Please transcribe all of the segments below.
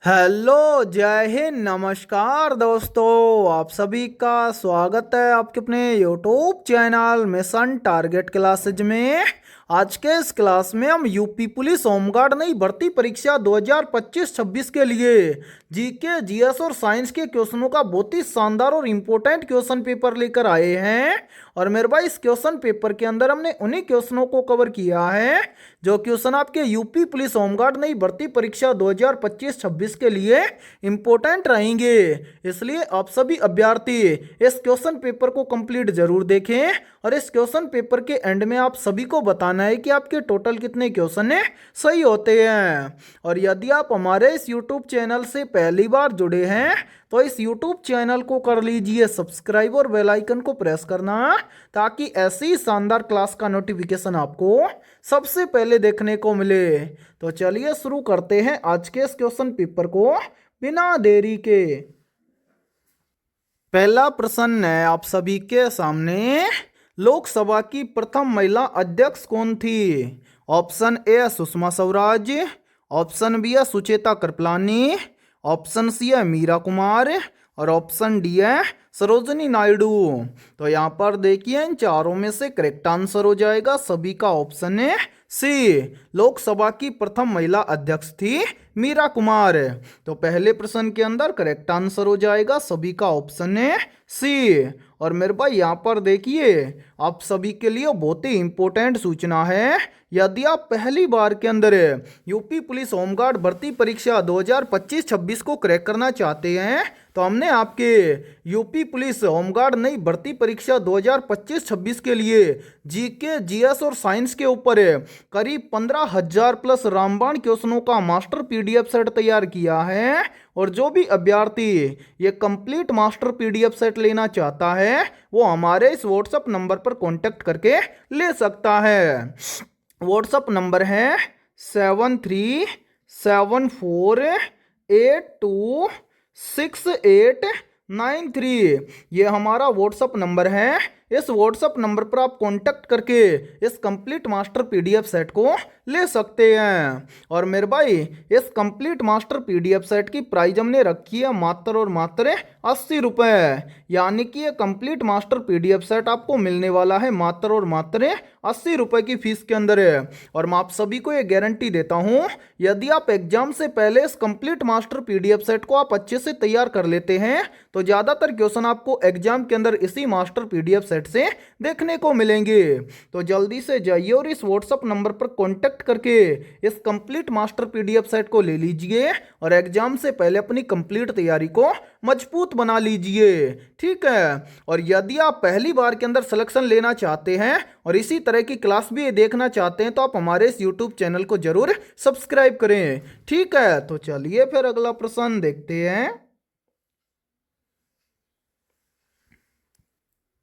Hello, जय हिंद, नमस्कार दोस्तों। आप सभी का स्वागत है आपके अपने YouTube channel mission target classes में। आज के इस क्लास में हम यूपी पुलिस होमगार्ड नई भर्ती परीक्षा 2025-26 के लिए जीके, जीएस और साइंस के क्वेश्चनों का बहुत ही शानदार और इम्पोर्टेंट क्वेश्चन पेपर लेकर आए हैं। और मेरे भाई, इस क्वेश्चन पेपर के अंदर हमने उन्हीं क्वेश्चनों को कवर किया है जो क्वेश्चन आपके यूपी पुलिस होमगार्ड नई भर्ती परीक्षा 2025-26 के लिए इंपॉर्टेंट रहेंगे। इसलिए आप सभी अभ्यर्थी इस क्वेश्चन पेपर को कंप्लीट जरूर देखें। और इस क्वेश्चन पेपर के एंड में आप सभी को बताना है कि आपके टोटल कितने क्वेश्चन सही होते हैं। और यदि आप हमारे इस यूट्यूब चैनल से पहली बार जुड़े हैं तो इस यूट्यूब चैनल को कर लीजिए सब्सक्राइब और बेल आइकन को प्रेस करना, ताकि ऐसी शानदार क्लास का नोटिफिकेशन आपको सबसे पहले देखने को मिले। तो चलिए शुरू करते हैं आज के इस क्वेश्चन पेपर को बिना देरी के। पहला प्रश्न है आप सभी के सामने, लोकसभा की प्रथम महिला अध्यक्ष कौन थी? Option A Sushma Swaraj, option B है सुचेता कृपलानी, ऑप्शन सी है मीरा कुमार और ऑप्शन डी है सरोजनी नायडू। तो यहाँ पर देखिए इन चारों में से करेक्ट आंसर हो जाएगा सभी का ऑप्शन है सी। लोकसभा की प्रथम महिला अध्यक्ष थी मीरा कुमार। तो पहले प्रश्न के अंदर करेक्ट आंसर हो जाएगा सभी का ऑप्शन है सी। और मेरे भाई यहाँ पर देखिए आप सभी के लिए बहुत ही इंपॉर्टेंट सूचना है। यदि आप पहली बार के अंदर यूपी पुलिस होमगार्ड भर्ती परीक्षा 2025-26 को क्रैक करना चाहते हैं तो हमने आपके यूपी पुलिस होमगार्ड नई भर्ती परीक्षा 2025-26 के लिए जीके, जीएस और साइंस के ऊपर करीब 15,000 प्लस रामबाण क्वेश्चनों का मास्टर पीडीएफ सेट तैयार किया है। और जो भी अभ्यर्थी ये कंप्लीट मास्टर पीडीएफ सेट लेना चाहता है वो हमारे इस व्हाट्सएप नंबर पर कांटेक्ट करके ले सकता है। व्हाट्सएप नंबर है 7374826893। ये हमारा व्हाट्सएप नंबर है। इस व्हाट्सएप नंबर पर आप कांटेक्ट करके इस कंप्लीट मास्टर पीडीएफ सेट को ले सकते हैं। और मेरे भाई इस कंप्लीट मास्टर पीडीएफ सेट की प्राइस हमने रखी है मात्र और मात्र 80 रुपये। यानी कि ये कंप्लीट मास्टर पीडीएफ सेट आपको मिलने वाला है मात्र और मात्र 80 रुपये की फीस के अंदर है। और मैं आप सभी को ये गारंटी देता हूँ, यदि आप एग्जाम से पहले इस कंप्लीट मास्टर पीडीएफ सेट को आप अच्छे से तैयार कर लेते हैं तो ज़्यादातर क्वेश्चन आपको एग्जाम के अंदर इसी मास्टर पीडीएफ सेट से देखने को मिलेंगे। तो जल्दी से जाइए और इस व्हाट्सएप नंबर पर कांटेक्ट करके इस कंप्लीट मास्टर पीडीएफ सेट को ले लीजिए और एग्जाम से पहले अपनी कंप्लीट तैयारी को मजबूत बना लीजिए। ठीक है। और यदि आप पहली बार के अंदर सिलेक्शन लेना चाहते हैं और इसी तरह की क्लास भी देखना चाहते हैं तो आप हमारे इस यूट्यूब चैनल को जरूर सब्सक्राइब करें। ठीक है, तो चलिए फिर अगला प्रश्न देखते हैं।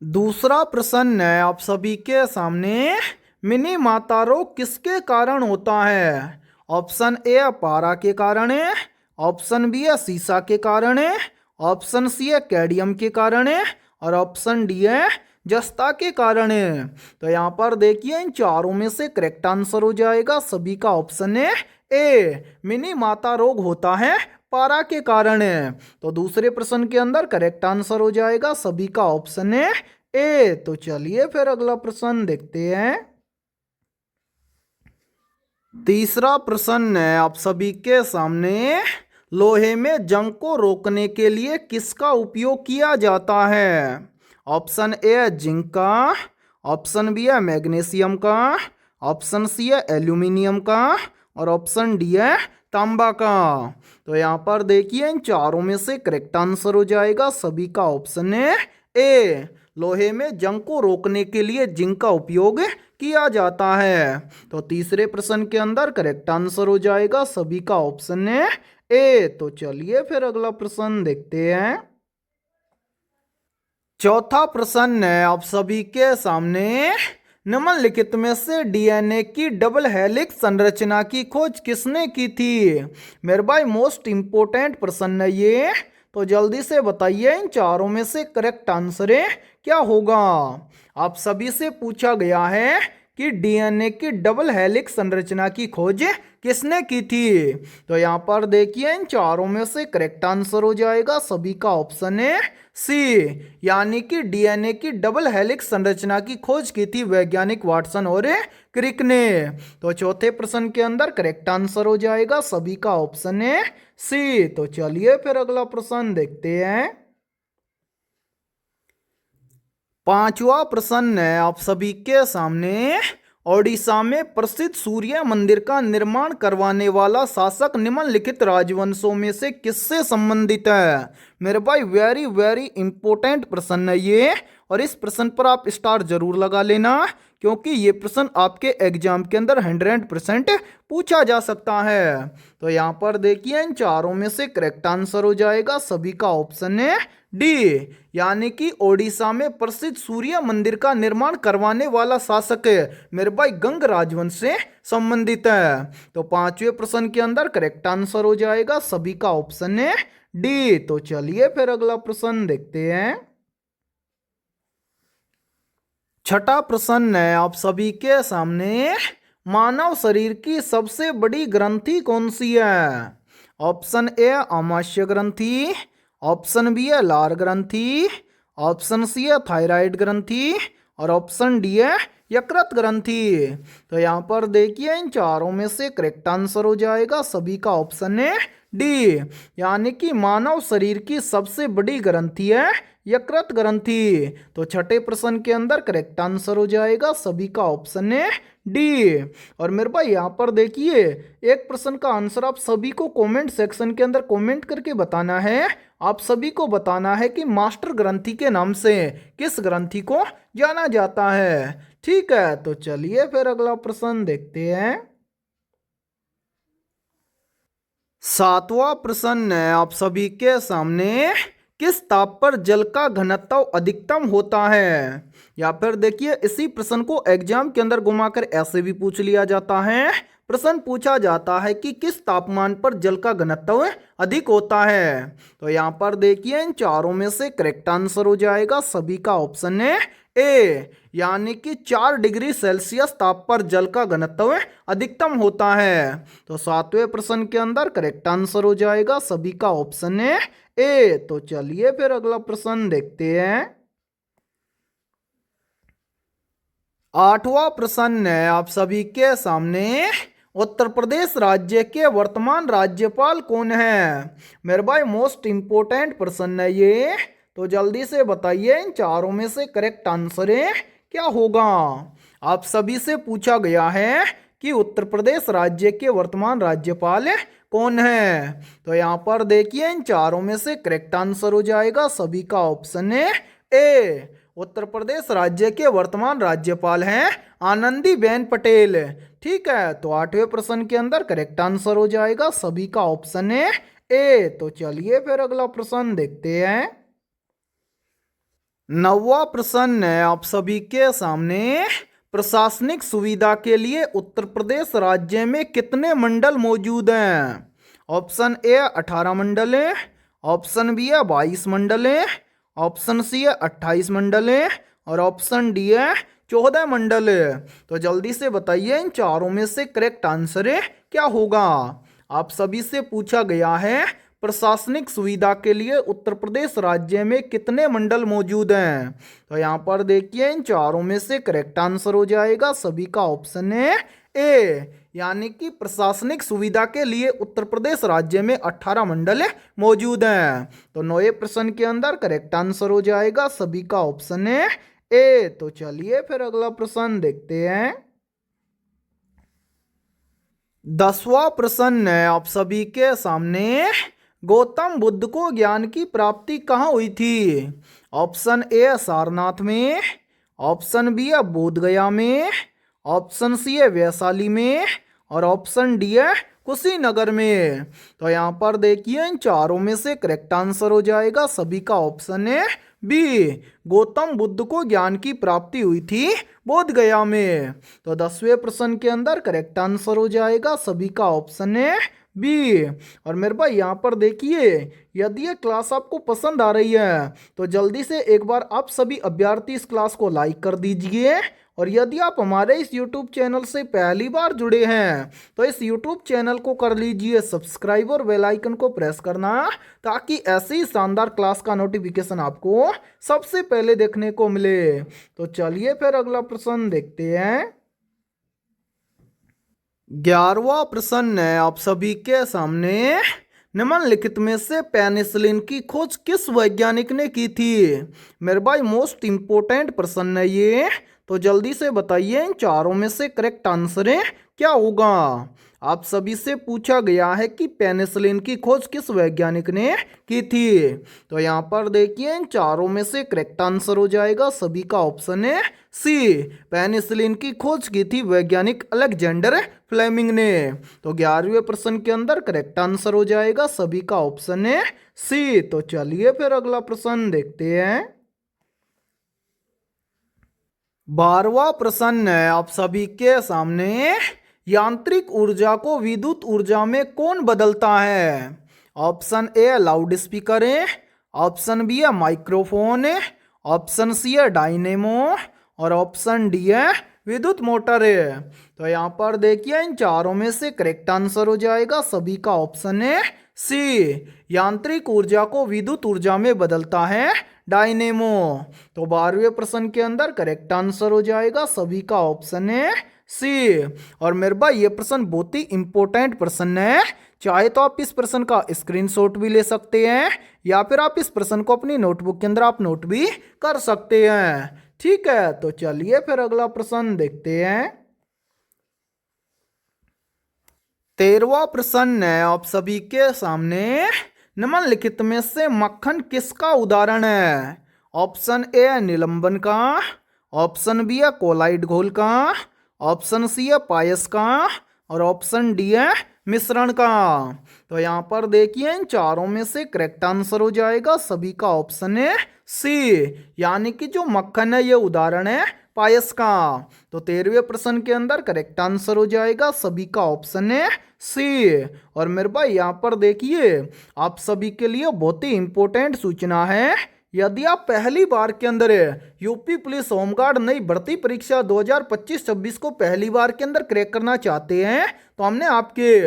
दूसरा प्रश्न है आप सभी के सामने, मिनी माता रोग किसके कारण होता है? ऑप्शन ए पारा के कारण है, ऑप्शन बी है सीसा के कारण है, ऑप्शन सी है कैडियम के कारण है और ऑप्शन डी है जस्ता के कारण है। तो यहाँ पर देखिए इन चारों में से करेक्ट आंसर हो जाएगा सभी का ऑप्शन है ए। मिनी माता रोग होता है पारा के कारण है। तो दूसरे प्रश्न के अंदर करेक्ट आंसर हो जाएगा सभी का ऑप्शन है ए। तो चलिए फिर अगला प्रश्न देखते हैं। तीसरा प्रश्न है आप सभी के सामने, लोहे में जंग को रोकने के लिए किसका उपयोग किया जाता है? ऑप्शन ए है जिंक का, ऑप्शन बी है मैग्नीशियम का, ऑप्शन सी है एल्यूमिनियम का और ऑप्शन डी है तांबा का। तो यहाँ पर देखिए इन चारों में से करेक्ट आंसर हो जाएगा सभी का ऑप्शन है ए। लोहे में जंग को रोकने के लिए जिंक का उपयोग किया जाता है। तो तीसरे प्रश्न के अंदर करेक्ट आंसर हो जाएगा सभी का ऑप्शन है ए। तो चलिए फिर अगला प्रश्न देखते हैं। चौथा प्रश्न है आप सभी के सामने, निम्नलिखित में से डीएनए की डबल हेलिक्स संरचना की खोज किसने की थी? मेरे भाई मोस्ट इंपोर्टेंट प्रश्न है ये, तो जल्दी से बताइए इन चारों में से करेक्ट आंसर क्या होगा। आप सभी से पूछा गया है कि डीएनए की डबल हेलिक्स संरचना की खोज किसने की थी? तो यहाँ पर देखिए इन चारों में से करेक्ट आंसर हो जाएगा सभी का ऑप्शन है सी, यानी कि डीएनए की डबल हेलिक्स संरचना की खोज की थी वैज्ञानिक वाटसन और क्रिक ने। तो चौथे प्रश्न के अंदर करेक्ट आंसर हो जाएगा सभी का ऑप्शन है सी। तो चलिए फिर अगला प्रश्न देखते हैं। पांचवा प्रश्न है आप सभी के सामने। ओडिशा में प्रसिद्ध सूर्य मंदिर का निर्माण करवाने वाला शासक निम्नलिखित राजवंशों में से किससे संबंधित है? मेरे भाई वेरी वेरी इंपॉर्टेंट प्रश्न है ये, और इस प्रश्न पर आप स्टार जरूर लगा लेना, क्योंकि ये प्रश्न आपके एग्जाम के अंदर 100% पूछा जा सकता है। तो यहाँ पर देखिए इन चारों में से करेक्ट आंसर हो जाएगा सभी का ऑप्शन है डी, यानी कि ओडिशा में प्रसिद्ध सूर्य मंदिर का निर्माण करवाने वाला शासक मेरे भाई गंग राजवंश से संबंधित है। तो पांचवें प्रश्न के अंदर करेक्ट आंसर हो जाएगा सभी का ऑप्शन है डी। तो चलिए फिर अगला प्रश्न देखते हैं। छठा प्रश्न है आप सभी के सामने। मानव शरीर की सबसे बड़ी ग्रंथि कौन सी है? ऑप्शन ए आमाशय ग्रंथि, ऑप्शन बी है लार ग्रंथि, ऑप्शन सी है थायराइड ग्रंथि, और ऑप्शन डी है यकृत ग्रंथि। तो यहाँ पर देखिए इन चारों में से करेक्ट आंसर हो जाएगा सभी का ऑप्शन है डी, यानी कि मानव शरीर की सबसे बड़ी ग्रंथि है यकृत ग्रंथि। तो छठे प्रश्न के अंदर करेक्ट आंसर हो जाएगा सभी का ऑप्शन है डी। और मेरे भाई यहाँ पर देखिए एक प्रश्न का आंसर आप सभी को कमेंट सेक्शन के अंदर कमेंट करके बताना है। आप सभी को बताना है कि मास्टर ग्रंथि के नाम से किस ग्रंथि को जाना जाता है। ठीक है, तो चलिए फिर अगला प्रश्न देखते हैं। सातवां प्रश्न है आप सभी के सामने। किस ताप पर जल का घनत्व अधिकतम होता है? या फिर देखिए इसी प्रश्न को एग्जाम के अंदर घुमाकर ऐसे भी पूछ लिया जाता है। प्रश्न पूछा जाता है कि किस तापमान पर जल का घनत्व अधिक होता है। तो यहाँ पर देखिए इन चारों में से करेक्ट आंसर हो जाएगा सभी का ऑप्शन है ए, यानी कि 4 डिग्री सेल्सियस ताप पर जल का घनत्व अधिकतम होता है। तो सातवें प्रश्न के अंदर करेक्ट आंसर हो जाएगा सभी का ऑप्शन है ए। तो चलिए फिर अगला प्रश्न देखते हैं। आठवां प्रश्न है आप सभी के सामने। उत्तर प्रदेश राज्य के वर्तमान राज्यपाल कौन है? मेरे भाई मोस्ट इंपोर्टेंट प्रश्न है ये, तो जल्दी से बताइए इन चारों में से करेक्ट आंसर क्या होगा। आप सभी से पूछा गया है कि उत्तर प्रदेश राज्य के वर्तमान राज्यपाल कौन है। तो यहाँ पर देखिए इन चारों में से करेक्ट आंसर हो जाएगा सभी का ऑप्शन है ए। उत्तर प्रदेश राज्य के वर्तमान राज्यपाल हैं आनंदीबेन पटेल। ठीक है, तो आठवें प्रश्न के अंदर करेक्ट आंसर हो जाएगा सभी का ऑप्शन है ए। तो चलिए फिर अगला प्रश्न देखते हैं। नौवां प्रश्न है आप सभी के सामने। प्रशासनिक सुविधा के लिए उत्तर प्रदेश राज्य में कितने मंडल मौजूद हैं? ऑप्शन ए 18 मंडल है, ऑप्शन बी है 22 मंडल है, ऑप्शन सी है 28 मंडल है, और ऑप्शन डी है 14 मंडल है। तो जल्दी से बताइए इन चारों में से करेक्ट आंसर क्या होगा। आप सभी से पूछा गया है प्रशासनिक सुविधा के लिए उत्तर प्रदेश राज्य में कितने मंडल मौजूद हैं। तो यहाँ पर देखिए इन चारों में से करेक्ट आंसर हो जाएगा सभी का ऑप्शन है ए, यानी कि प्रशासनिक सुविधा के लिए उत्तर प्रदेश राज्य में 18 मंडल मौजूद हैं। तो नौवें प्रश्न के अंदर करेक्ट आंसर हो जाएगा सभी का ऑप्शन है ए। तो चलिए फिर अगला प्रश्न देखते हैं। 10वां प्रश्न है आप सभी के सामने। गौतम बुद्ध को ज्ञान की प्राप्ति कहाँ हुई थी? ऑप्शन ए सारनाथ में, ऑप्शन बी है बोधगया में, ऑप्शन सी है वैशाली में, और ऑप्शन डी है कुशीनगर में। तो यहाँ पर देखिए इन चारों में से करेक्ट आंसर हो जाएगा सभी का ऑप्शन है बी। गौतम बुद्ध को ज्ञान की प्राप्ति हुई थी बोधगया में। तो 10वें प्रश्न के अंदर करेक्ट आंसर हो जाएगा सभी का ऑप्शन है बी। और मेरे भाई यहाँ पर देखिए, यदि ये क्लास आपको पसंद आ रही है तो जल्दी से एक बार आप सभी अभ्यर्थी इस क्लास को लाइक कर दीजिए। और यदि आप हमारे इस YouTube चैनल से पहली बार जुड़े हैं तो इस YouTube चैनल को कर लीजिए सब्सक्राइब और बेल आइकन को प्रेस करना, ताकि ऐसी ही शानदार क्लास का नोटिफिकेशन आपको सबसे पहले देखने को मिले। तो चलिए फिर अगला प्रश्न देखते हैं। 11वां प्रश्न है आप सभी के सामने। निम्नलिखित में से पेनिसिलिन की खोज किस वैज्ञानिक ने की थी? मेरे भाई मोस्ट इंपोर्टेंट प्रश्न है ये, तो जल्दी से बताइए इन चारों में से करेक्ट आंसर है क्या होगा। आप सभी से पूछा गया है कि पेनिसिलिन की खोज किस वैज्ञानिक ने की थी। तो यहाँ पर देखिए इन चारों में से करेक्ट आंसर हो जाएगा सभी का ऑप्शन है सी। पेनिसिलिन की खोज की थी वैज्ञानिक अलेक्जेंडर फ्लेमिंग ने। तो 11वें प्रश्न के अंदर करेक्ट आंसर हो जाएगा सभी का ऑप्शन है सी। तो चलिए फिर अगला प्रश्न देखते हैं। 12वां प्रश्न है आप सभी के सामने। यांत्रिक ऊर्जा को विद्युत ऊर्जा में कौन बदलता है? ऑप्शन ए लाउड स्पीकर है, ऑप्शन बी है माइक्रोफोन है, ऑप्शन सी है डायनेमो और ऑप्शन डी है विद्युत मोटर है। तो यहाँ पर देखिए इन चारों में से करेक्ट आंसर हो जाएगा सभी का ऑप्शन है सी। यांत्रिक ऊर्जा को विद्युत ऊर्जा में बदलता है डायनेमो। तो 12वें प्रश्न के अंदर करेक्ट आंसर हो जाएगा सभी का ऑप्शन है सी। और मेरे भाई ये प्रश्न बहुत ही इंपॉर्टेंट प्रश्न है, चाहे तो आप इस प्रश्न का स्क्रीनशॉट भी ले सकते हैं या फिर आप इस प्रश्न को अपनी नोटबुक के अंदर आप नोट भी कर सकते हैं। ठीक है, तो चलिए फिर अगला प्रश्न देखते हैं। 13वां प्रश्न है आप सभी के सामने। निम्नलिखित में से मक्खन किसका उदाहरण है? ऑप्शन ए है निलंबन का, ऑप्शन बी है कोलाइड घोल का, ऑप्शन सी है पायस का और ऑप्शन डी है मिश्रण का। तो यहाँ पर देखिए इन चारों में से करेक्ट आंसर हो जाएगा सभी का ऑप्शन है सी। यानी कि जो मक्खन है ये उदाहरण है पायस का। तो 13वें प्रश्न के अंदर करेक्ट आंसर हो जाएगा सभी का ऑप्शन है सी। और मेरे भाई यहाँ पर देखिए आप सभी के लिए बहुत ही इंपॉर्टेंट सूचना है। यदि आप पहली बार के अंदर यूपी पुलिस होमगार्ड नई भर्ती परीक्षा 2025-26 को पहली बार के अंदर क्रैक करना चाहते हैं तो हमने आपके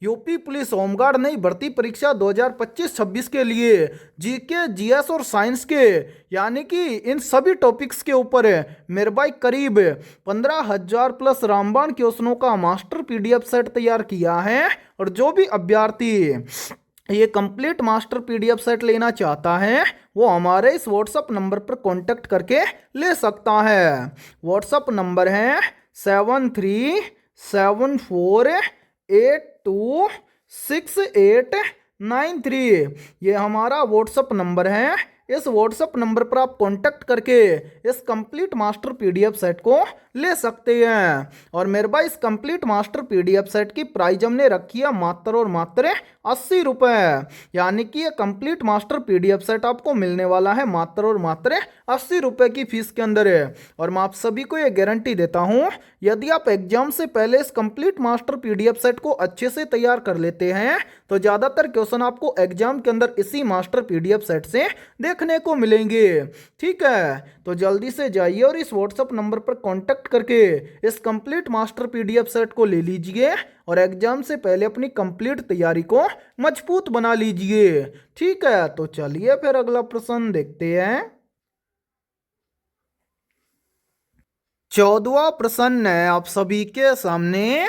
यूपी पुलिस होमगार्ड नई भर्ती परीक्षा 2025-26 के लिए जीके, जीएस और साइंस के यानी कि इन सभी टॉपिक्स के ऊपर मेरे भाई करीब 15,000 प्लस रामबाण क्वेश्चनों का मास्टर पीडीएफ सेट तैयार किया है। और जो भी अभ्यर्थी ये कंप्लीट मास्टर पीडीएफ सेट लेना चाहता है वो हमारे इस व्हाट्सअप नंबर पर कांटेक्ट करके ले सकता है। व्हाट्सअप नंबर है 7374826893। ये हमारा व्हाट्सअप नंबर है। इस व्हाट्सअप नंबर पर आप कांटेक्ट करके इस कंप्लीट मास्टर पीडीएफ सेट को ले सकते हैं। और मेरे भाई इस कंप्लीट मास्टर पीडीएफ सेट की प्राइस हमने रखी है मात्र और मात्र 80 रुपये। यानी कि ये कंप्लीट मास्टर पीडीएफ सेट आपको मिलने वाला है मात्र और मात्र 80 रुपये की फीस के अंदर है। और मैं आप सभी को ये गारंटी देता हूँ यदि आप एग्जाम से पहले इस कंप्लीट मास्टर पीडीएफ सेट को अच्छे से तैयार कर लेते हैं तो ज़्यादातर क्वेश्चन आपको एग्जाम के अंदर इसी मास्टर पीडीएफ सेट से देखने को मिलेंगे। ठीक है, तो जल्दी से जाइए और इस व्हाट्सएप नंबर पर कांटेक्ट करके इस कंप्लीट मास्टर पीडीएफ सेट को ले लीजिए और एग्जाम से पहले अपनी कंप्लीट तैयारी को मजबूत बना लीजिए। ठीक है, तो चलिए फिर अगला प्रश्न देखते हैं। 14वां प्रश्न है आप सभी के सामने।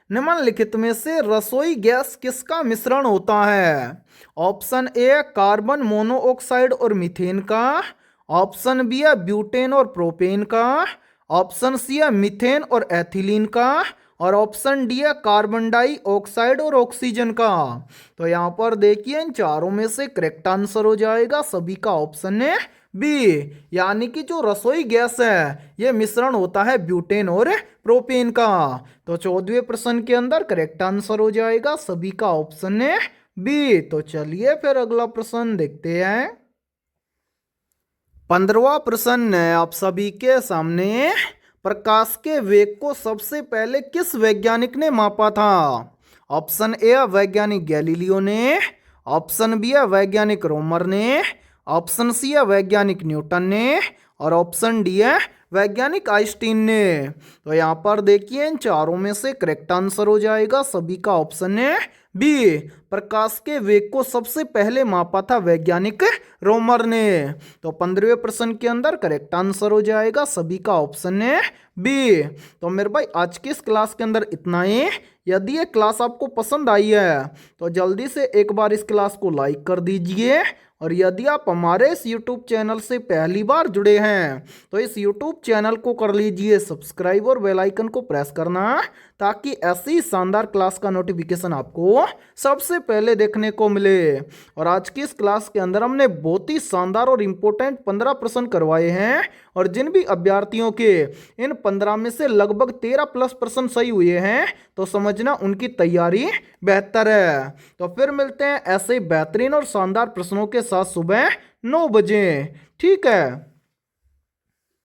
निम्नलिखित में से रसोई गैस किसका मिश्रण होता है? ऑप्शन ए कार्बन मोनोऑक्साइड और मीथेन का, ऑप्शन बी है ब्यूटेन और प्रोपेन का, ऑप्शन सी है मीथेन और एथिलीन का और ऑप्शन डी है कार्बन डाइऑक्साइड और ऑक्सीजन का। तो यहाँ पर देखिए इन चारों में से करेक्ट आंसर हो जाएगा सभी का ऑप्शन है बी। यानी कि जो रसोई गैस है ये मिश्रण होता है ब्यूटेन और प्रोपेन का। तो 14वें प्रश्न के अंदर करेक्ट आंसर हो जाएगा सभी का ऑप्शन है बी। तो चलिए फिर अगला प्रश्न देखते हैं। 15वां प्रश्न है आप सभी के सामने। प्रकाश के वेग को सबसे पहले किस वैज्ञानिक ने मापा था? ऑप्शन ए है वैज्ञानिक गैलीलियो ने, ऑप्शन बी है वैज्ञानिक रोमर ने, ऑप्शन सी है वैज्ञानिक न्यूटन ने, और ऑप्शन डी है वैज्ञानिक आइंस्टीन ने। तो यहाँ पर देखिए इन चारों में से करेक्ट आंसर हो जाएगा सभी का ऑप्शन है बी। प्रकाश के वेग को सबसे पहले मापा था वैज्ञानिक रोमर ने। तो 15वें प्रश्न के अंदर करेक्ट आंसर हो जाएगा सभी का ऑप्शन है बी। तो मेरे भाई आज की इस क्लास के अंदर इतना ही। यदि ये क्लास आपको पसंद आई है तो जल्दी से एक बार इस क्लास को लाइक कर दीजिए, और यदि आप हमारे इस YouTube चैनल से पहली बार जुड़े हैं तो इस YouTube चैनल को कर लीजिए सब्सक्राइब और बेल आइकन को प्रेस करना, ताकि ऐसी शानदार क्लास का नोटिफिकेशन आपको सबसे पहले देखने को मिले। और आज की इस क्लास के अंदर हमने बहुत ही शानदार और इम्पोर्टेंट 15 प्रश्न करवाए हैं, और जिन भी अभ्यर्थियों के इन 15 में से लगभग 13 प्लस प्रश्न सही हुए हैं तो समझना उनकी तैयारी बेहतर है। तो फिर मिलते हैं ऐसे बेहतरीन और शानदार प्रश्नों के साथ सुबह 9 बजे। ठीक है।